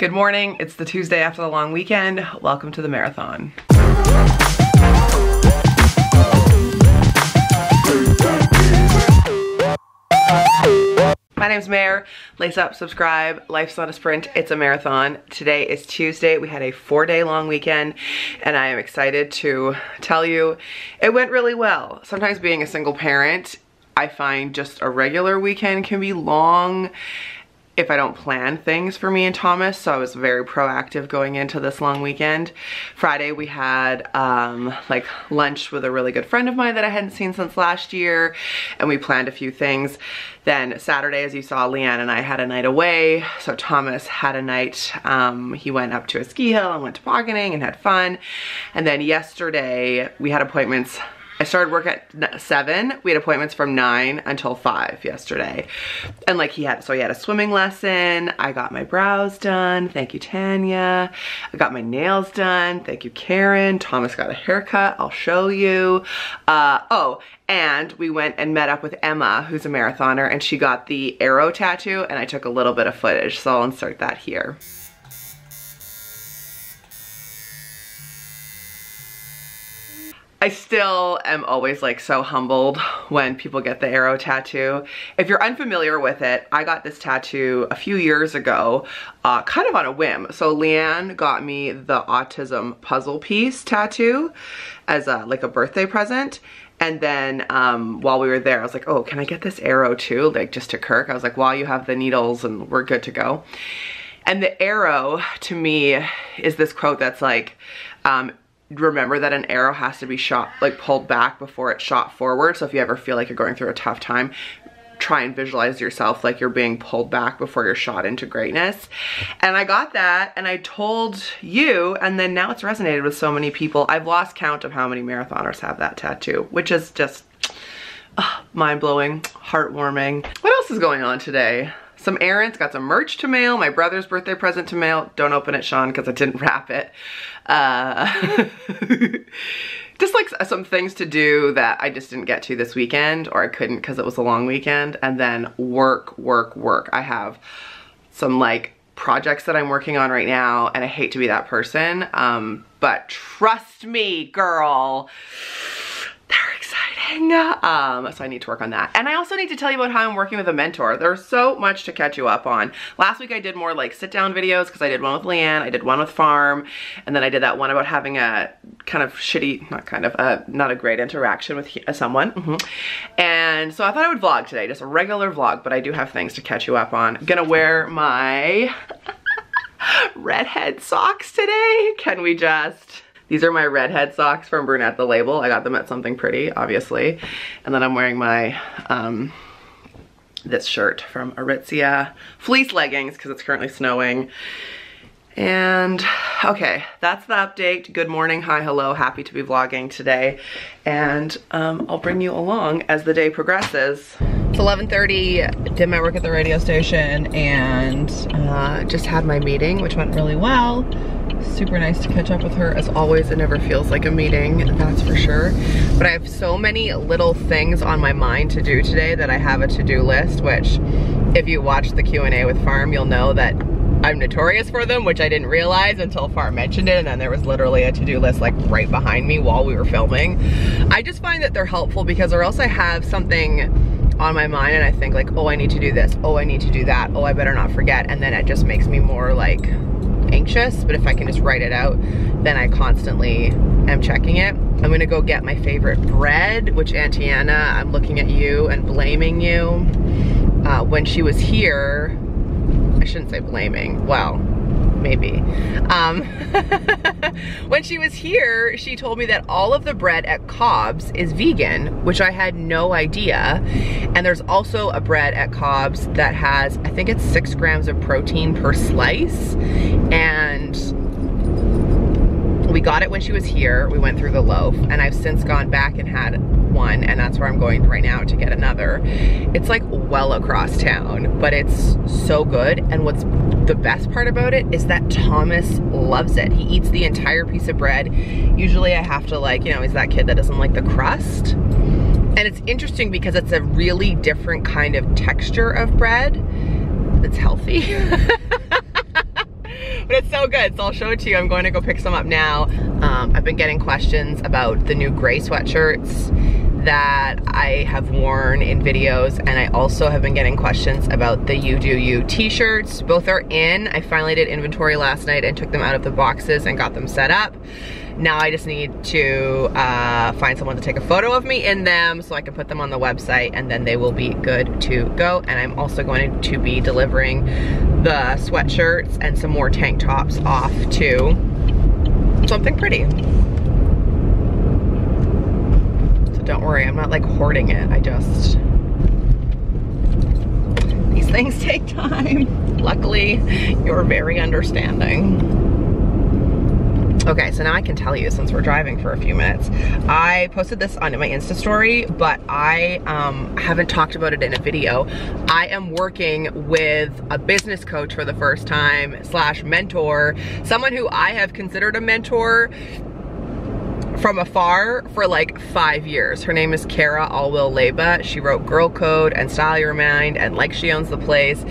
Good morning, it's the Tuesday after the long weekend. Welcome to the marathon. My name's Mare. Lace up, subscribe. Life's not a sprint, it's a marathon. Today is Tuesday. We had a 4-day long weekend and I am excited to tell you it went really well. Sometimes being a single parent, I find just a regular weekend can be long if I don't plan things for me and Thomas, so I was very proactive going into this long weekend. Friday we had like lunch with a really good friend of mine that I hadn't seen since last year, and we planned a few things. Then Saturday, as you saw, Leanne and I had a night away, so Thomas had a night. He went up to a ski hill and went tobogganing and had fun. And then yesterday we had appointments. I started work at 7. We had appointments from 9 until 5 yesterday. And like he had a swimming lesson. I got my brows done. Thank you, Tanya. I got my nails done. Thank you, Karen. Thomas got a haircut. I'll show you. Oh, and we went and met up with Emma, who's a marathoner, and she got the arrow tattoo, and I took a little bit of footage, so I'll insert that here. I still am always like so humbled when people get the arrow tattoo. If you're unfamiliar with it, I got this tattoo a few years ago, kind of on a whim. So Leanne got me the autism puzzle piece tattoo as like a birthday present. And then while we were there, I was like, oh, can I get this arrow too? Like just to Kirk. I was like, while you have the needles and we're good to go. And the arrow to me is this quote that's like, remember that an arrow has to be shot, like pulled back before it's shot forward. So if you ever feel like you're going through a tough time, try and visualize yourself like you're being pulled back before you're shot into greatness. And I got that and I told you, and then now it's resonated with so many people. I've lost count of how many marathoners have that tattoo, which is just mind-blowing, heartwarming. What else is going on today? Some errands, got some merch to mail, my brother's birthday present to mail. Don't open it, Sean, because I didn't wrap it. Just like some things to do that I just didn't get to this weekend, or I couldn't because it was a long weekend. And then work. I have some like projects that I'm working on right now, and I hate to be that person, but trust me, girl, they're exciting. So I need to work on that. And I also need to tell you about how I'm working with a mentor. There's so much to catch you up on. Last week I did more like sit down videos because I did one with Leanne, I did one with Farm, and then I did that one about having a kind of shitty, not a great interaction with someone. And so I thought I would vlog today, just a regular vlog, but I do have things to catch you up on. I'm gonna wear my redhead socks today. Can we just... These are my redhead socks from Brunette the Label. I got them at Something Pretty, obviously. And then I'm wearing my, this shirt from Aritzia. Fleece leggings, because it's currently snowing. And, okay, that's the update. Good morning, hi, hello, happy to be vlogging today. And I'll bring you along as the day progresses. It's 11:30, did my work at the radio station, and just had my meeting, which went really well. Super nice to catch up with her. As always, it never feels like a meeting, that's for sure. But I have so many little things on my mind to do today that I have a to-do list, which if you watch the Q&A with Farm, you'll know that I'm notorious for them, which I didn't realize until Farm mentioned it, and then there was literally a to-do list like right behind me while we were filming. I just find that they're helpful because or else I have something on my mind and I think like, oh, I need to do this, oh, I need to do that, oh, I better not forget, and then it just makes me more like anxious. But if I can just write it out, then I constantly am checking it. I'm gonna go get my favorite bread, which Auntie Anna, I'm looking at you and blaming you. When she was here, I shouldn't say blaming, well, maybe. When she was here, she told me that all of the bread at Cobb's is vegan, which I had no idea. And there's also a bread at Cobb's that has, I think it's 6 grams of protein per slice. And we got it when she was here. We went through the loaf, and I've since gone back and had one, and that's where I'm going right now to get another. It's like well across town, but it's so good. And what's the best part about it is that Thomas loves it. He eats the entire piece of bread. Usually I have to like, you know, he's that kid that doesn't like the crust. And it's interesting because it's a really different kind of texture of bread that's healthy. But it's so good, so I'll show it to you. I'm going to go pick some up now. I've been getting questions about the new gray sweatshirts that I have worn in videos, and I also have been getting questions about the You Do You t-shirts. Both are in. I finally did inventory last night and took them out of the boxes and got them set up. Now I just need to find someone to take a photo of me in them so I can put them on the website, and then they will be good to go. And I'm also going to be delivering the sweatshirts and some more tank tops off to something pretty. So don't worry, I'm not like hoarding it. These things take time. Luckily, you're very understanding. Okay, so now I can tell you, since we're driving for a few minutes, I posted this on my Insta story, but I haven't talked about it in a video. I am working with a business coach for the first time, / mentor, someone who I have considered a mentor from afar for like 5 years. Her name is Kara Alwill-Leba. She wrote Girl Code and Style Your Mind and Like She Owns the Place,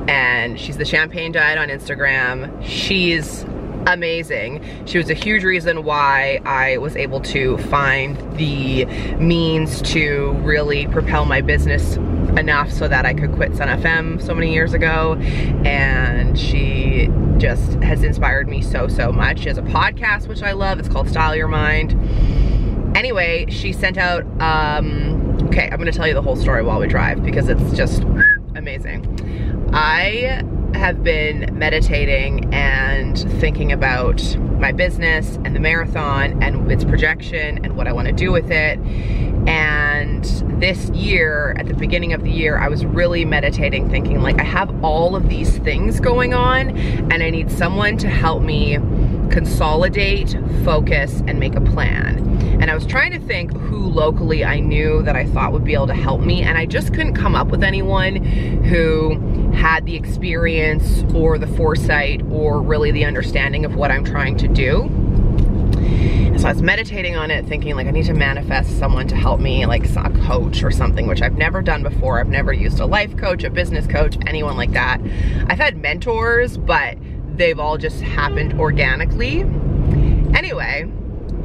and she's the Champagne Diet on Instagram. She's amazing. She was a huge reason why I was able to find the means to really propel my business enough so that I could quit Sun FM so many years ago, and she just has inspired me so much. She has a podcast which I love. It's called Style Your Mind. Anyway, she sent out okay, I'm gonna tell you the whole story while we drive because it's just amazing. I have been meditating and thinking about my business and the marathon and its projection and what I want to do with it. And this year, at the beginning of the year, I was really meditating, thinking like, I have all of these things going on and I need someone to help me consolidate, focus, and make a plan. And I was trying to think who locally I knew that I thought would be able to help me, and I just couldn't come up with anyone who had the experience or the foresight or really the understanding of what I'm trying to do. And so I was meditating on it, thinking like I need to manifest someone to help me, like a coach or something, which I've never done before. I've never used a life coach, a business coach, anyone like that. I've had mentors, but they've all just happened organically. Anyway,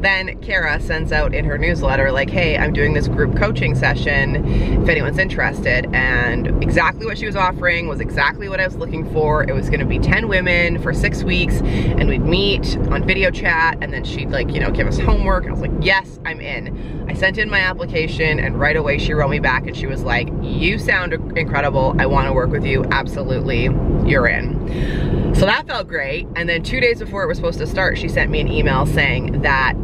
then Kara sends out in her newsletter like, hey, I'm doing this group coaching session if anyone's interested. And exactly what she was offering was exactly what I was looking for. It was gonna be 10 women for 6 weeks, and we'd meet on video chat, and then she'd like, you know, give us homework. And I was like, yes, I'm in. I sent in my application, and right away she wrote me back and she was like, you sound incredible. I wanna work with you. Absolutely, you're in. So that felt great. And then 2 days before it was supposed to start, she sent me an email saying that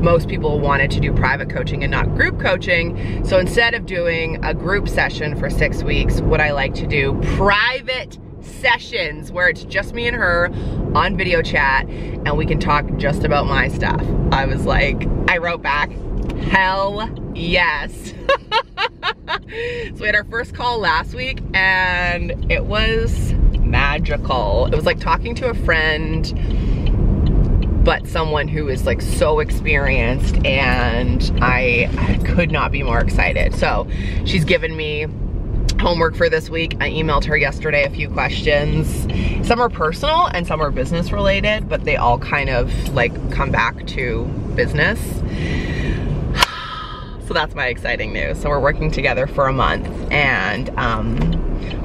most people wanted to do private coaching and not group coaching. So instead of doing a group session for 6 weeks, would I like to do private sessions where it's just me and her on video chat and we can talk just about my stuff. I was like, I wrote back, hell yes. So we had our first call last week and it was magical. It was like talking to a friend, but someone who is like so experienced, and I could not be more excited. So she's given me homework for this week. I emailed her yesterday a few questions. Some are personal and some are business related, but they all kind of like come back to business. So that's my exciting news. So we're working together for a month, and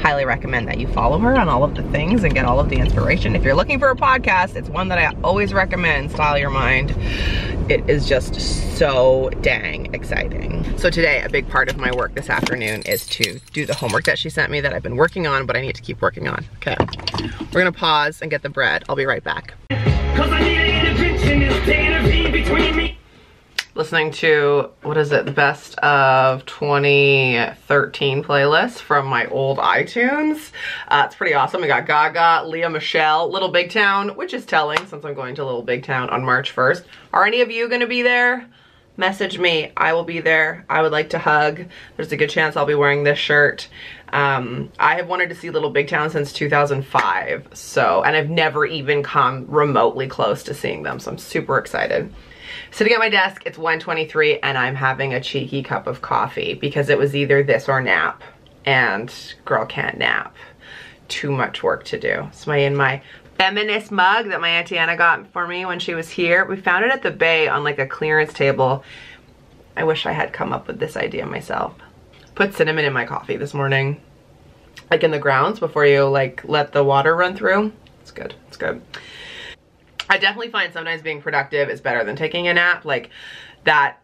highly recommend that you follow her on all of the things and get all of the inspiration. If you're looking for a podcast, it's one that I always recommend, Style Your Mind. It is just so dang exciting. So today, a big part of my work this afternoon is to do the homework that she sent me that I've been working on, but I need to keep working on. Okay, we're gonna pause and get the bread. I'll be right back. 'Cause I need an intervention instead of in between me. Listening to, what is it, the best of 2013 playlist from my old iTunes. It's pretty awesome. We got Gaga, Leah Michelle, Little Big Town, which is telling since I'm going to Little Big Town on March 1st. Are any of you gonna be there? Message me, I will be there. I would like to hug. There's a good chance I'll be wearing this shirt. I have wanted to see Little Big Town since 2005, so, and I've never even come remotely close to seeing them, so I'm super excited. Sitting at my desk, it's 1:23 and I'm having a cheeky cup of coffee because it was either this or nap, and girl can't nap. too much work to do. So in my feminist mug that my Auntie Anna got for me when she was here. We found it at the Bay on like a clearance table. I wish I had come up with this idea myself. Put cinnamon in my coffee this morning, like in the grounds before you like let the water run through. It's good, it's good. I definitely find sometimes being productive is better than taking a nap. Like that,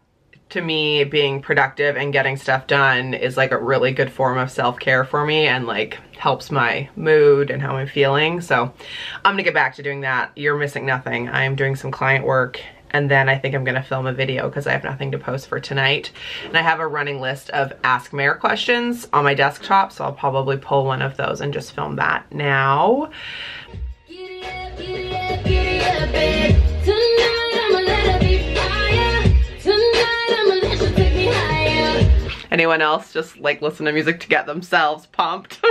to me, being productive and getting stuff done is like a really good form of self-care for me and like helps my mood and how I'm feeling. So I'm gonna get back to doing that. You're missing nothing. I'm doing some client work, and then I think I'm gonna film a video because I have nothing to post for tonight. And I have a running list of Ask Mare questions on my desktop, so I'll probably pull one of those and just film that now. Anyone else just like listen to music to get themselves pumped?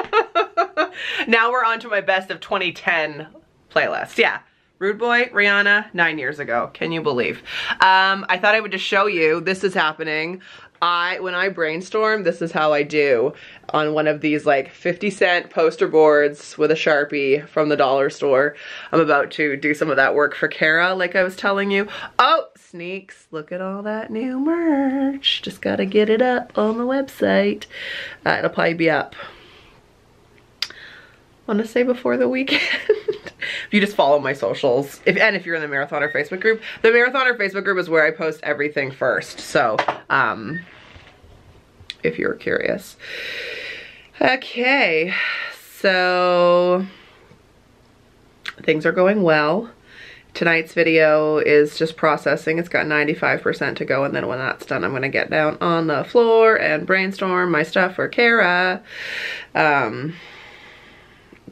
Now we're on to my best of 2010 playlist. Yeah, Rude Boy, Rihanna, 9 years ago. Can you believe? I thought I would just show you, this is happening. When I brainstorm, this is how I do on one of these like 50-cent poster boards with a Sharpie from the dollar store. I'm about to do some of that work for Kara, like I was telling you. Oh, sneaks, look at all that new merch. Just gotta get it up on the website. It'll probably be up, I wanna say before the weekend. If you just follow my socials, and if you're in the Mareathon Facebook group. The Mareathon Facebook group is where I post everything first, so if you're curious. Okay, so things are going well. Tonight's video is just processing. It's got 95% to go, and then when that's done, I'm gonna get down on the floor and brainstorm my stuff for Kara.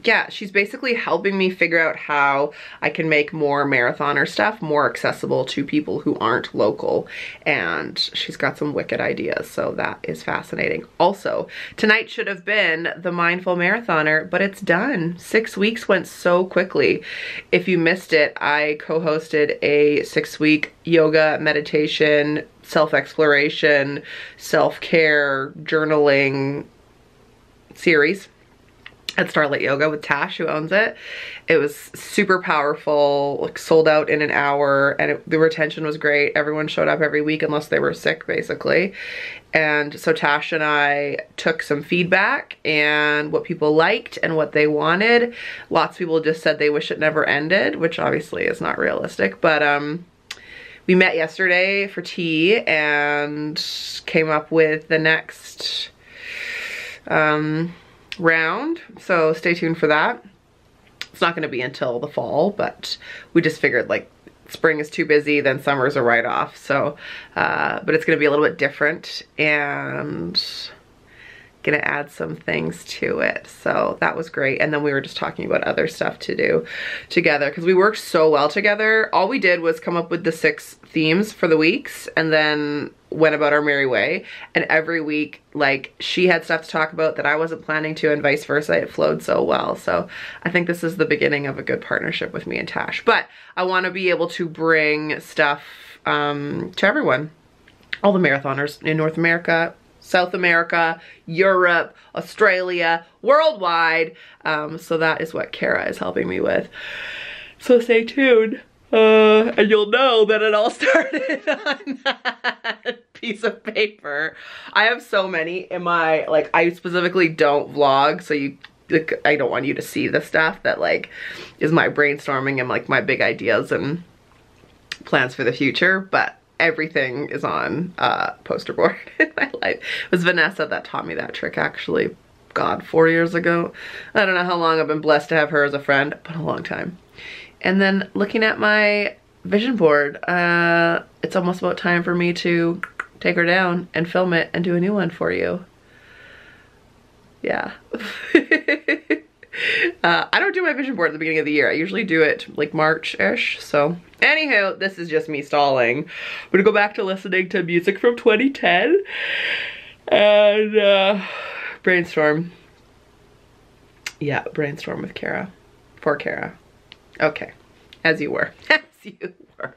Yeah, she's basically helping me figure out how I can make more marathoner stuff more accessible to people who aren't local. And she's got some wicked ideas, so that is fascinating. Also, tonight should have been the Mindful Marathoner, but it's done. 6 weeks went so quickly. If you missed it, I co-hosted a 6-week yoga, meditation, self-exploration, self-care, journaling series at Starlight Yoga with Tash, who owns it. It was super powerful, like sold out in an hour, and the retention was great. Everyone showed up every week unless they were sick, basically. And so Tash and I took some feedback and what people liked and what they wanted. Lots of people just said they wish it never ended, which obviously is not realistic, but we met yesterday for tea and came up with the next round, so stay tuned for that. It's not going to be until the fall, but we just figured like spring is too busy, then summer's a write-off, so but it's going to be a little bit different and gonna add some things to it. So that was great. And then we were just talking about other stuff to do together because we worked so well together. All we did was come up with the 6 themes for the weeks and then went about our merry way. And every week, like, she had stuff to talk about that I wasn't planning to, and vice versa. It flowed so well. So I think this is the beginning of a good partnership with me and Tash. But I want to be able to bring stuff to everyone. All the marathoners in North America, South America, Europe, Australia, worldwide. So that is what Kara is helping me with. So stay tuned. And you'll know that it all started on that piece of paper. I have so many in my, like, I specifically don't vlog, so I don't want you to see the stuff that like is my brainstorming and like my big ideas and plans for the future, but everything is on poster board in my life. It was Vanessa that taught me that trick, actually. God, 4 years ago. I don't know how long I've been blessed to have her as a friend, but a long time. And then looking at my vision board, it's almost about time for me to take her down and film it and do a new one for you. Yeah. I don't do my vision board at the beginning of the year. I usually do it like March-ish. So anywho, this is just me stalling. I'm gonna go back to listening to music from 2010 and brainstorm. Yeah, brainstorm with Kara. For Kara. Okay, as you were. As you were.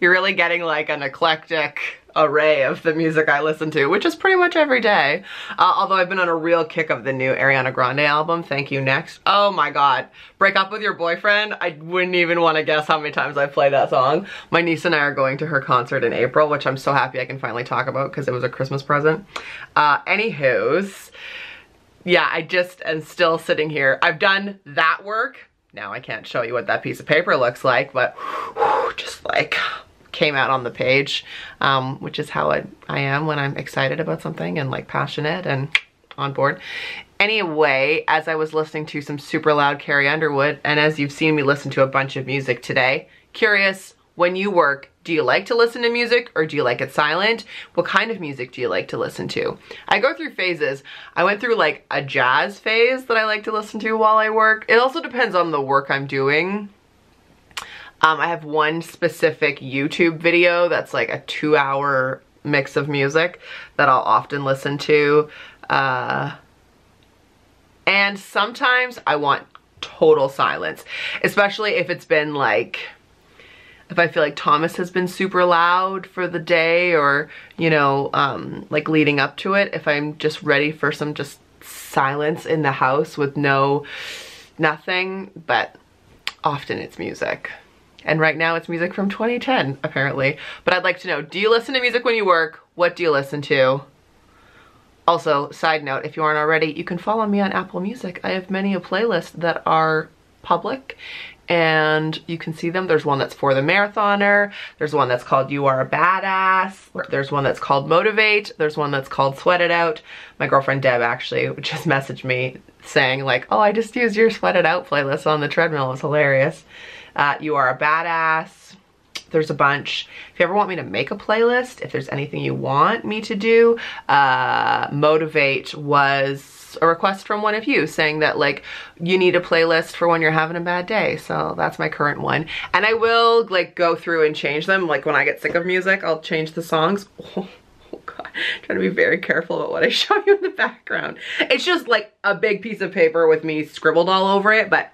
You're really really getting like an eclectic array of the music I listen to, which is pretty much every day. Although I've been on a real kick of the new Ariana Grande album, Thank You Next. Oh my god. Break Up With Your Boyfriend. I wouldn't even want to guess how many times I've played that song. My niece and I are going to her concert in April, which I'm so happy I can finally talk about because it was a Christmas present. Anywho's, yeah, I just am still sitting here. I've done that work. Now I can't show you what that piece of paper looks like, but just like came out on the page, which is how I am when I'm excited about something and like passionate and on board. Anyway, as I was listening to some super loud Carrie Underwood, and as you've seen me listen to a bunch of music today, curious, when you work, do you like to listen to music or do you like it silent? What kind of music do you like to listen to? I go through phases. I went through like a jazz phase that I like to listen to while I work. It also depends on the work I'm doing. I have one specific YouTube video that's like a 2-hour mix of music that I'll often listen to. And sometimes I want total silence, especially if it's been like, if I feel like Thomas has been super loud for the day or, you know, like leading up to it, if I'm just ready for some just silence in the house with nothing, but often it's music. And right now it's music from 2010, apparently. But I'd like to know, do you listen to music when you work? What do you listen to? Also, side note, if you aren't already, you can follow me on Apple Music. I have many a playlist that are public and you can see them. There's one that's for the marathoner. There's one that's called You Are a Badass. There's one that's called Motivate. There's one that's called Sweat It Out. My girlfriend Deb actually just messaged me saying like, oh, I just used your Sweat It Out playlist on the treadmill. It was hilarious. You Are a Badass. There's a bunch. If you ever want me to make a playlist, if there's anything you want me to do, Motivate was a request from one of you saying that like you need a playlist for when you're having a bad day. So that's my current one. And I will like go through and change them. Like when I get sick of music, I'll change the songs. Oh God, I'm trying to be very careful about what I show you in the background. It's just like a big piece of paper with me scribbled all over it, but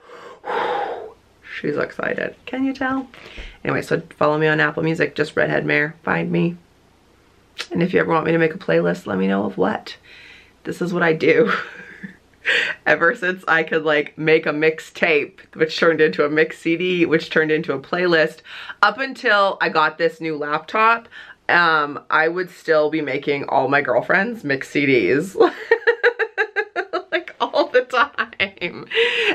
she's excited. Can you tell? Anyway, so follow me on Apple Music, just Redhead Mare, find me. And if you ever want me to make a playlist, let me know of what. This is what I do. Ever since I could like make a mixtape, which turned into a mix CD, which turned into a playlist, up until I got this new laptop, I would still be making all my girlfriends mix CDs. Like all the time.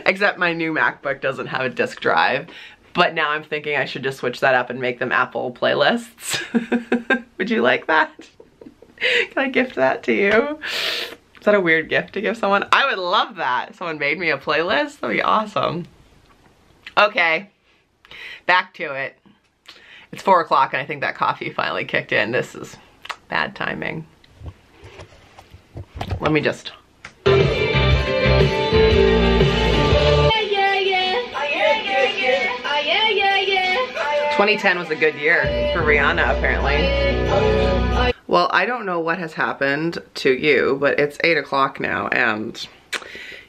Except my new MacBook doesn't have a disk drive. But now I'm thinking I should just switch that up and make them Apple playlists. Would you like that? Can I gift that to you? Is that a weird gift to give someone? I would love that. If someone made me a playlist, that'd be awesome. Okay, back to it. It's 4 o'clock and I think that coffee finally kicked in. This is bad timing. Let me just... 2010 was a good year for Rihanna, apparently. Well, I don't know what has happened to you, but it's 8 o'clock now and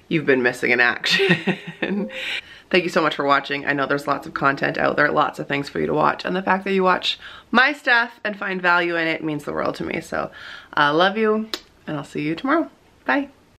you've been missing in action. Thank you so much for watching. I know there's lots of content out there, lots of things for you to watch, and the fact that you watch my stuff and find value in it means the world to me. So I love you and I'll see you tomorrow. Bye.